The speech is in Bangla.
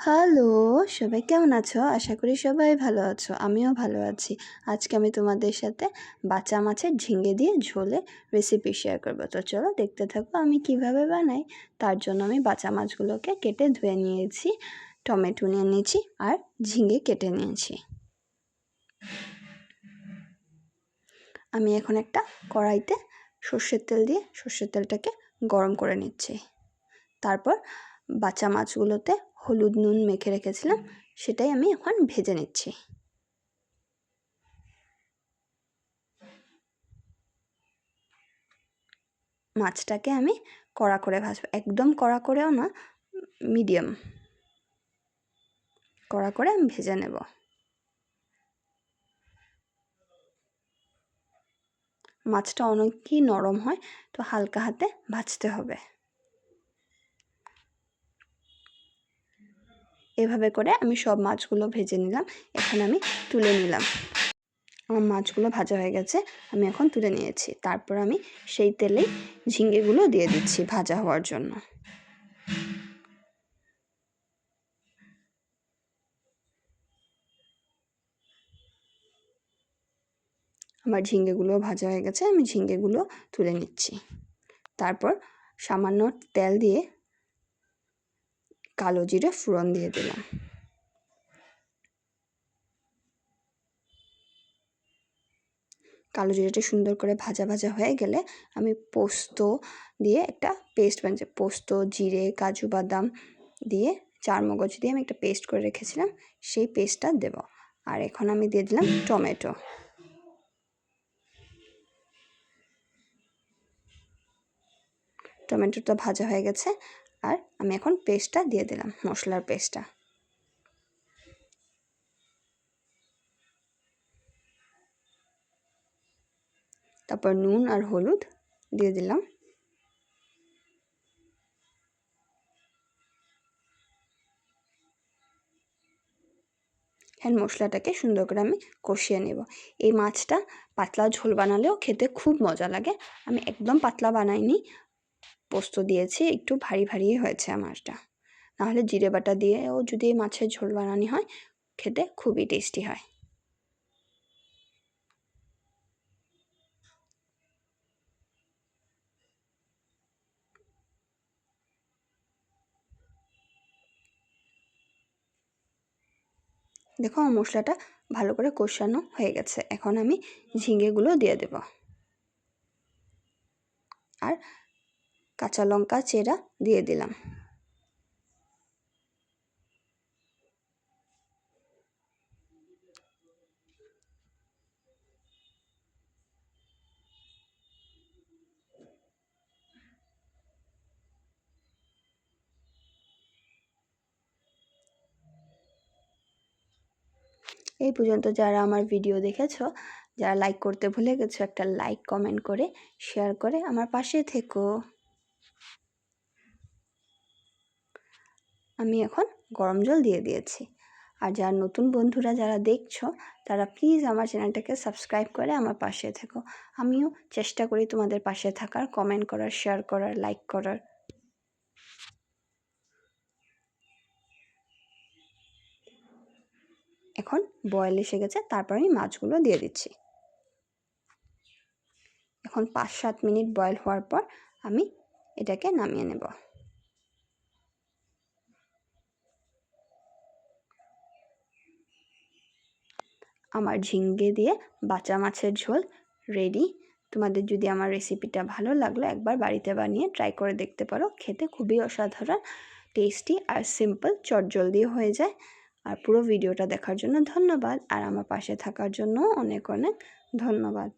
হ্যালো, সবাই কেমন আছো? আশা করি সবাই ভালো আছো। আমিও ভালো আছি। আজকে আমি তোমাদের সাথে বাঁচা মাছের ঝিঙ্গে দিয়ে ঝোলে রেসিপি শেয়ার করব। তো চলো দেখতে থাকো আমি কিভাবে বানাই। তার জন্য আমি বাঁচা মাছগুলোকে কেটে ধুয়ে নিয়েছি, টমেটো নিয়ে নিয়েছি আর ঝিঙ্গে কেটে নিয়েছি। আমি এখন একটা কড়াইতে সর্ষের তেল দিয়ে সর্ষের তেলটাকে গরম করে নিচ্ছি। তারপর বাঁচা মাছগুলোতে হলুদ নুন মেখে রেখেছিলাম, সেটাই আমি এখন ভেজে নিচ্ছি। মাছটাকে আমি কড়া করে ভাজবো, একদম কড়া করেও না, মিডিয়াম কড়া করে আমি ভেজে নেব। মাছটা অনেকই নরম হয়, তো হালকা হাতে ভাজতে হবে। এভাবে করে আমি সব মাছগুলো ভেজে নিলাম। এখন আমি তুলে নিলাম। আমার মাছগুলো ভাজা হয়ে গেছে, আমি এখন তুলে নিয়েছি। তারপর আমি সেই তেলেই ঝিঙ্গেগুলো দিয়ে দিচ্ছি ভাজা হওয়ার জন্য। আমার ঝিঙ্গেগুলো ভাজা হয়ে গেছে, আমি ঝিঙ্গেগুলো তুলে নিচ্ছি। তারপর সামান্য তেল দিয়ে কালো জিরে ফোড়ন দিয়ে দিলাম। কালো জিরেটা সুন্দর করে ভাজা ভাজা হয়ে গেলে আমি পোস্ত দিয়ে একটা পেস্ট বানিয়েছি। পোস্ত, জিরে, কাজু বাদাম দিয়ে, চারমগজ দিয়ে আমি একটা পেস্ট করে রেখেছিলাম, সেই পেস্টটা দেব। আর এখন আমি দিয়ে দিলাম টমেটো। টমেটোটা ভাজা হয়ে গেছে, আর আমি এখন পেস্টটা দিয়ে দিলাম, মশলার পেস্টটা। তারপর নুন আর হলুদ দিয়ে দিলাম। হ্যাঁ, মশলাটাকে সুন্দর করে আমি কষিয়ে নেব। এই মাছটা পাতলা ঝোল বানালেও খেতে খুব মজা লাগে। আমি একদম পাতলা বানাইনি, পোস্ত দিয়েছি, একটু ভারী ভারী হয়েছে আমারটা। নাহলে জিরে বাটা দিয়েও যদি মাছের ঝোল বানানো হয়, খেতে খুবই টেস্টি হয়। দেখো আমার মশলাটা ভালো করে কষানো হয়ে গেছে। এখন আমি ঝিঙ্গেগুলো দিয়ে দেব, আর কাঁচা লঙ্কা চেরা দিয়ে দিলাম। এই পর্যন্ত যারা আমার ভিডিও দেখেছো, যারা লাইক করতে ভুলে গেছো, একটা লাইক, কমেন্ট করে, শেয়ার করে আমার পাশে থেকো। আমি এখন গরম জল দিয়ে দিয়েছি। আর যারা নতুন বন্ধুরা যারা দেখছো, তারা প্লিজ আমার চ্যানেলটাকে সাবস্ক্রাইব করে আমার পাশে থেকো। আমিও চেষ্টা করি তোমাদের পাশে থাকার, কমেন্ট করার, শেয়ার করার, লাইক করার। এখন বয়েল এসে গেছে, তারপর আমি মাছগুলো দিয়ে দিচ্ছি। এখন 5-7 মিনিট বয়েল হওয়ার পর আমি এটাকে নামিয়ে নেব। আমার ঝিঙ্গে দিয়ে বাঁচা মাছের ঝোল রেডি। তোমাদের যদি আমার রেসিপিটা ভালো লাগলো, একবার বাড়িতে বানিয়ে ট্রাই করে দেখতে পারো। খেতে খুবই অসাধারণ, টেস্টি আর সিম্পল, চটজলদি হয়ে যায়। আর পুরো ভিডিওটা দেখার জন্য ধন্যবাদ, আর আমার পাশে থাকার জন্য অনেক অনেক ধন্যবাদ।